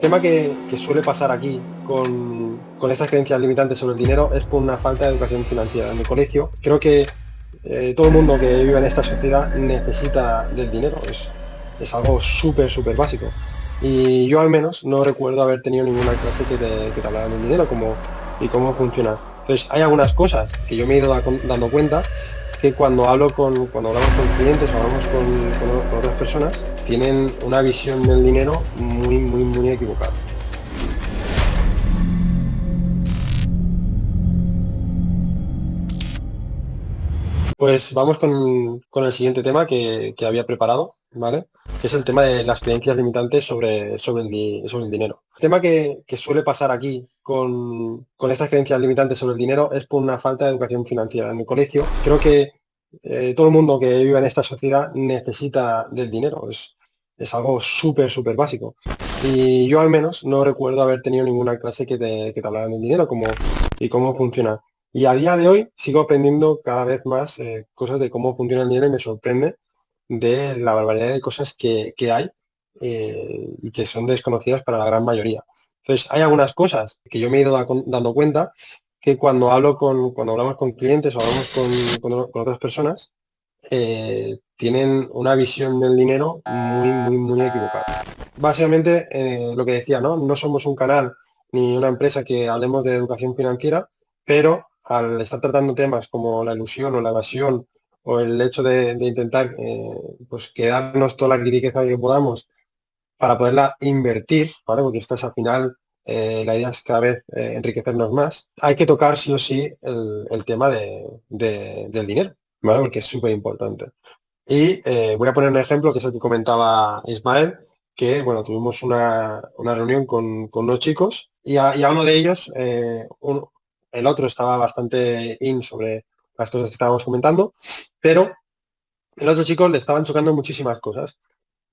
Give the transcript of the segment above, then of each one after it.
Tema que suele pasar aquí con estas creencias limitantes sobre el dinero es por una falta de educación financiera. En el colegio creo que todo el mundo que vive en esta sociedad necesita del dinero. Es algo súper básico. Y yo al menos no recuerdo haber tenido ninguna clase que te hablara del dinero y cómo funciona. Entonces hay algunas cosas que yo me he ido dando cuenta que cuando hablamos con clientes o hablamos con otras personas, tienen una visión del dinero muy equivocada. Pues vamos con el siguiente tema que había preparado, ¿vale? Que es el tema de las creencias limitantes sobre el dinero. El tema que suele pasar aquí con estas creencias limitantes sobre el dinero es por una falta de educación financiera. En el colegio creo que todo el mundo que vive en esta sociedad necesita del dinero. Es algo súper básico. Y yo al menos no recuerdo haber tenido ninguna clase que te hablara del dinero y cómo funciona. Y a día de hoy sigo aprendiendo cada vez más cosas de cómo funciona el dinero y me sorprende de la barbaridad de cosas que hay y que son desconocidas para la gran mayoría. Entonces, hay algunas cosas que yo me he ido dando cuenta que cuando hablamos con clientes o hablamos con otras personas, tienen una visión del dinero muy equivocada. Básicamente, lo que decía, ¿no? No somos un canal ni una empresa que hablemos de educación financiera, pero al estar tratando temas como la ilusión o la evasión o el hecho de intentar pues quedarnos toda la riqueza que podamos para poderla invertir, ¿vale? Porque esta es al final, la idea es cada vez enriquecernos más. Hay que tocar sí o sí el tema del dinero, ¿vale? Porque es súper importante. Y voy a poner un ejemplo que es el que comentaba Ismael, que bueno, tuvimos una reunión con unos chicos y a uno de ellos, el otro estaba bastante in sobre las cosas que estábamos comentando, pero el otro chico le estaban chocando muchísimas cosas.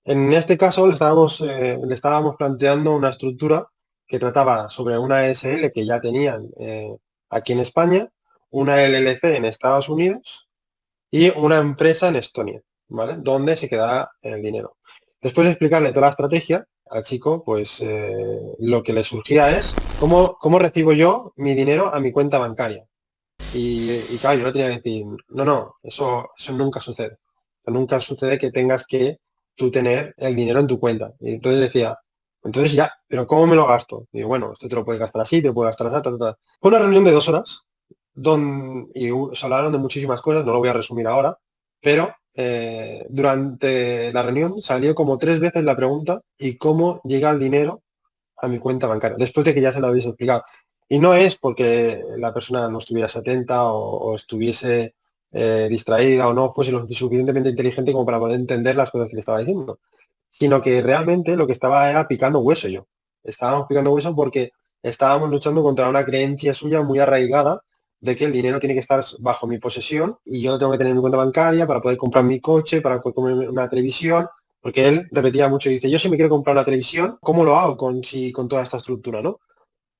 En este caso le estábamos planteando una estructura que trataba sobre una SL que ya tenían aquí en España, una LLC en Estados Unidos y una empresa en Estonia, ¿vale? Donde se quedará el dinero. Después de explicarle toda la estrategia al chico, pues lo que le surgía es cómo recibo yo mi dinero a mi cuenta bancaria. Y claro, yo le tenía que decir, no, eso nunca sucede. Nunca sucede que tengas que tú tener el dinero en tu cuenta. Y entonces decía, entonces ya, pero ¿cómo me lo gasto? Y digo, bueno, esto te lo puedes gastar así, te lo puedes gastar así, ta. Fue una reunión de 2 horas se hablaron de muchísimas cosas, no lo voy a resumir ahora, pero durante la reunión salió como 3 veces la pregunta ¿y cómo llega el dinero a mi cuenta bancaria? Después de que ya se lo habéis explicado. Y no es porque la persona no estuviese atenta o estuviese distraída o no fuese lo suficientemente inteligente como para poder entender las cosas que le estaba diciendo, sino que realmente lo que estaba era picando hueso yo. Estábamos picando hueso porque estábamos luchando contra una creencia suya muy arraigada de que el dinero tiene que estar bajo mi posesión y yo lo tengo que tener en mi cuenta bancaria para poder comprar mi coche, para poder comer una televisión, porque él repetía mucho y dice, yo si me quiero comprar una televisión, ¿cómo lo hago con toda esta estructura, ¿no?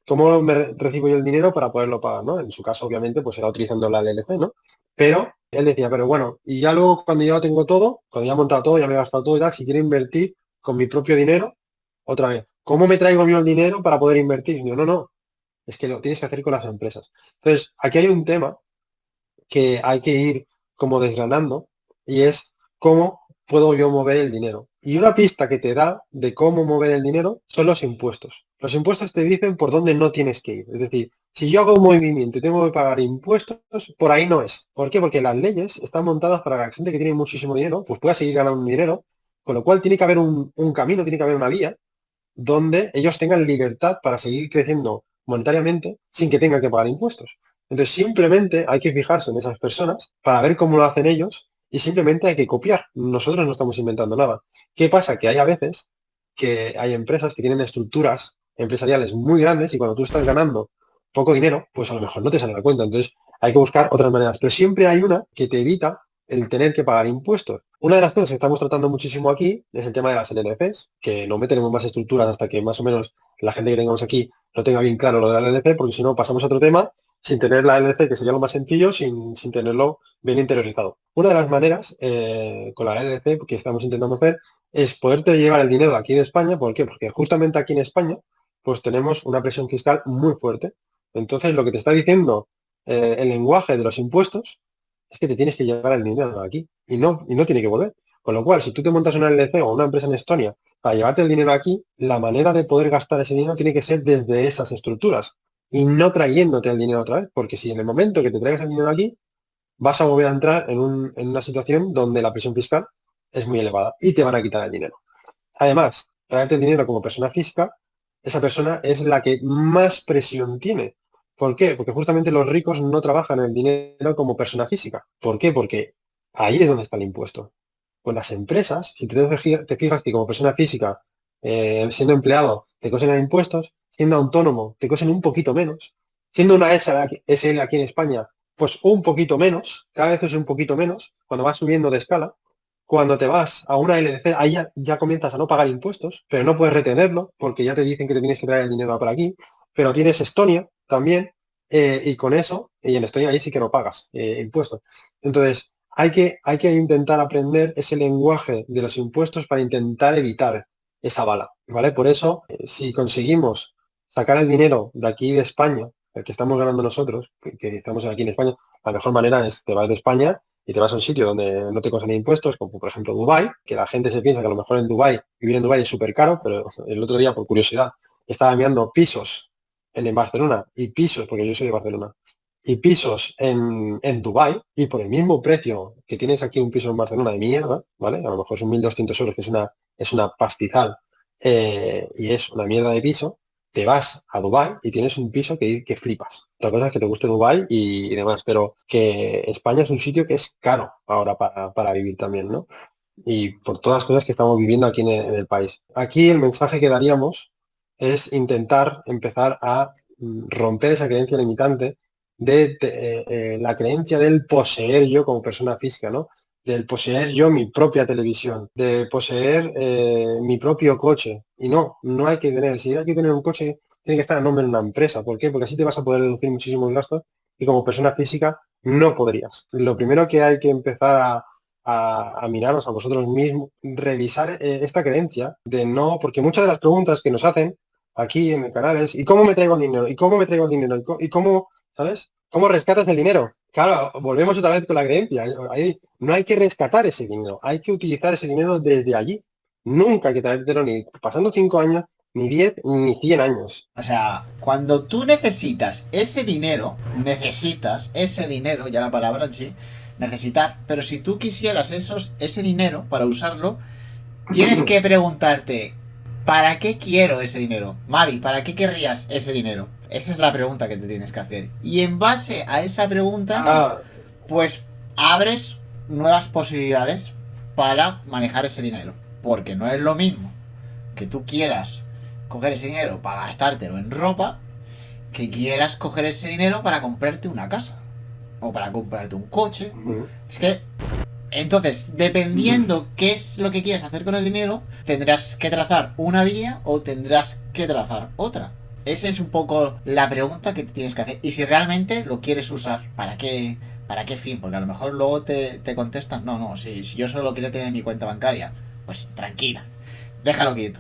¿Cómo recibo yo el dinero para poderlo pagar, ¿no? En su caso, obviamente, pues era utilizando la LLC, ¿no? Pero él decía, pero bueno, y ya luego cuando ya lo tengo todo, cuando ya he montado todo, ya me he gastado todo y tal, si quiero invertir con mi propio dinero, otra vez, ¿cómo me traigo yo el dinero para poder invertir? Y yo, no, es que lo tienes que hacer con las empresas. Entonces, aquí hay un tema que hay que ir como desgranando y es cómo puedo yo mover el dinero. Y una pista que te da de cómo mover el dinero son los impuestos. Los impuestos te dicen por dónde no tienes que ir. Es decir, si yo hago un movimiento y tengo que pagar impuestos, por ahí no es. ¿Por qué? Porque las leyes están montadas para que la gente que tiene muchísimo dinero pues pueda seguir ganando dinero, con lo cual tiene que haber un camino, tiene que haber una vía donde ellos tengan libertad para seguir creciendo monetariamente sin que tengan que pagar impuestos. Entonces simplemente hay que fijarse en esas personas para ver cómo lo hacen ellos y simplemente hay que copiar. Nosotros no estamos inventando nada. ¿Qué pasa? Que hay a veces que hay empresas que tienen estructuras empresariales muy grandes y cuando tú estás ganando poco dinero, pues a lo mejor no te sale la cuenta. Entonces hay que buscar otras maneras. Pero siempre hay una que te evita el tener que pagar impuestos. Una de las cosas que estamos tratando muchísimo aquí es el tema de las LLCs, que no meteremos más estructuras hasta que más o menos la gente que tengamos aquí lo tenga bien claro lo de la LLC, porque si no pasamos a otro tema sin tener la LLC, que sería lo más sencillo, sin tenerlo bien interiorizado. Una de las maneras con la LLC que estamos intentando hacer es poderte llevar el dinero aquí de España. ¿Por qué? Porque justamente aquí en España pues tenemos una presión fiscal muy fuerte. Entonces lo que te está diciendo el lenguaje de los impuestos es que te tienes que llevar el dinero de aquí y no tiene que volver. Con lo cual, si tú te montas una LLC o una empresa en Estonia para llevarte el dinero aquí, la manera de poder gastar ese dinero tiene que ser desde esas estructuras y no trayéndote el dinero otra vez, porque si en el momento que te traigas el dinero aquí, vas a volver a entrar en una situación donde la presión fiscal es muy elevada y te van a quitar el dinero. Además, traerte el dinero como persona física, esa persona es la que más presión tiene. ¿Por qué? Porque justamente los ricos no trabajan el dinero como persona física. ¿Por qué? Porque ahí es donde está el impuesto. Con las empresas, si te fijas que como persona física, siendo empleado, te cosen a impuestos, siendo autónomo, te cosen un poquito menos, siendo una SL aquí en España, pues un poquito menos, cada vez es un poquito menos, cuando vas subiendo de escala. Cuando te vas a una LLC, ahí ya comienzas a no pagar impuestos, pero no puedes retenerlo porque ya te dicen que te tienes que traer el dinero para aquí. Pero tienes Estonia también, y con eso, y en Estonia ahí sí que no pagas impuestos. Entonces, hay que intentar aprender ese lenguaje de los impuestos para intentar evitar esa bala, ¿vale? Por eso, si conseguimos sacar el dinero de aquí de España, el que estamos ganando nosotros, que estamos aquí en España, la mejor manera es te vas de España y te vas a un sitio donde no te cogen impuestos, como por ejemplo Dubái, que la gente se piensa que a lo mejor en Dubái, vivir en Dubái es súper caro, pero el otro día, por curiosidad, estaba mirando pisos en Barcelona y pisos, porque yo soy de Barcelona, y pisos en Dubái, y por el mismo precio que tienes aquí un piso en Barcelona de mierda, ¿vale? A lo mejor son 1.200 euros, que es una pastizal, y es una mierda de piso. Te vas a Dubái y tienes un piso que flipas. Otra cosa es que te guste Dubái y demás, pero que España es un sitio que es caro ahora para vivir también, ¿no? Y por todas las cosas que estamos viviendo aquí en el país. Aquí el mensaje que daríamos es intentar empezar a romper esa creencia limitante de la creencia del poseer yo como persona física, ¿no? Del poseer yo mi propia televisión, de poseer mi propio coche. Y no hay que tener, si hay que tener un coche, tiene que estar a nombre de una empresa. ¿Por qué? Porque así te vas a poder deducir muchísimos gastos y como persona física no podrías. Lo primero que hay que empezar a miraros a vosotros mismos, revisar esta creencia de no, porque muchas de las preguntas que nos hacen aquí en el canal es ¿y cómo me traigo el dinero? ¿Y cómo me traigo el dinero? ¿Y cómo, ¿sabes? ¿Cómo rescatas el dinero? Claro, volvemos otra vez con la creencia. Ahí no hay que rescatar ese dinero, hay que utilizar ese dinero desde allí. Nunca hay que traértelo ni pasando 5 años, ni 10, ni 100 años. O sea, cuando tú necesitas ese dinero, ya la palabra en sí, necesitar, pero si tú quisieras ese dinero para usarlo, tienes que preguntarte, ¿para qué quiero ese dinero? Mavi, ¿para qué querrías ese dinero? Esa es la pregunta que te tienes que hacer. Y en base a esa pregunta, Ah, pues abres nuevas posibilidades para manejar ese dinero. Porque no es lo mismo que tú quieras coger ese dinero para gastártelo en ropa que quieras coger ese dinero para comprarte una casa o para comprarte un coche. Es que entonces, dependiendo qué es lo que quieres hacer con el dinero, tendrás que trazar una vía o tendrás que trazar otra. Esa es un poco la pregunta que te tienes que hacer. Y si realmente lo quieres usar, ¿para qué fin? Porque a lo mejor luego te contestan, no, si yo solo lo quiero tener en mi cuenta bancaria, pues tranquila, déjalo quieto.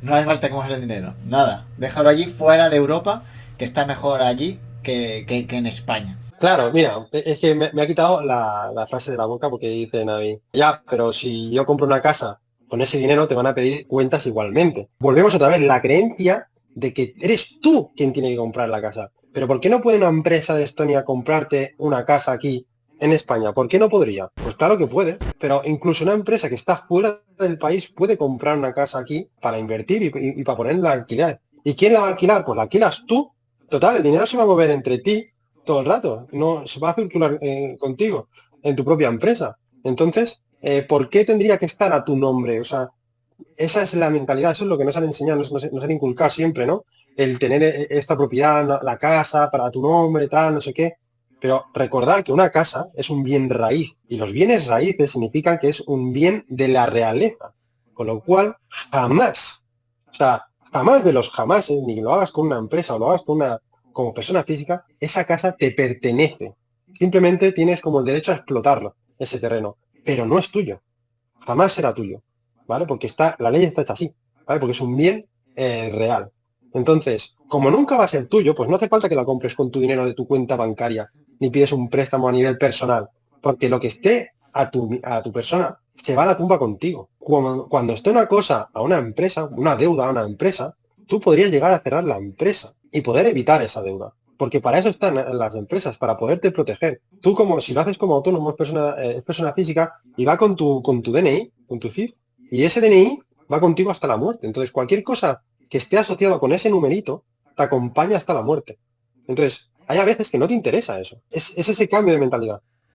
No hace falta coger el dinero, nada. Déjalo allí fuera de Europa, que está mejor allí que en España. claro, mira, es que me ha quitado la frase de la boca porque dice Navi, ya, pero si yo compro una casa con ese dinero te van a pedir cuentas igualmente. Volvemos otra vez, la creencia de que eres tú quien tiene que comprar la casa. Pero ¿por qué no puede una empresa de Estonia comprarte una casa aquí en España? ¿Por qué no podría? Pues claro que puede, pero incluso una empresa que está fuera del país puede comprar una casa aquí para invertir y para ponerla a alquilar. ¿Y quién la va a alquilar? Pues la alquilas tú. Total, el dinero se va a mover entre ti todo el rato, no se va a circular contigo en tu propia empresa. Entonces, ¿por qué tendría que estar a tu nombre? O sea, esa es la mentalidad, eso es lo que nos han enseñado, nos han inculcado siempre, ¿no? El tener esta propiedad, la casa para tu nombre, tal, no sé qué. Pero recordar que una casa es un bien raíz y los bienes raíces significan que es un bien de la realeza. Con lo cual, jamás, o sea, jamás de los jamases, ni lo hagas con una empresa o lo hagas como persona física, esa casa te pertenece. Simplemente tienes como el derecho a explotarlo, ese terreno, pero no es tuyo. Jamás será tuyo. ¿vale? Porque la ley está hecha así, ¿vale? Porque es un bien real. Entonces, como nunca va a ser tuyo, pues no hace falta que la compres con tu dinero de tu cuenta bancaria, ni pides un préstamo a nivel personal, porque lo que esté a tu persona se va a la tumba contigo. Cuando esté una cosa a una empresa, una deuda a una empresa, tú podrías llegar a cerrar la empresa y poder evitar esa deuda. Porque para eso están las empresas, para poderte proteger. Tú como si lo haces como autónomo, es persona física y va con tu DNI, con tu CIF, y ese DNI va contigo hasta la muerte. Entonces, cualquier cosa que esté asociado con ese numerito te acompaña hasta la muerte. Entonces, hay a veces que no te interesa eso. Es ese cambio de mentalidad.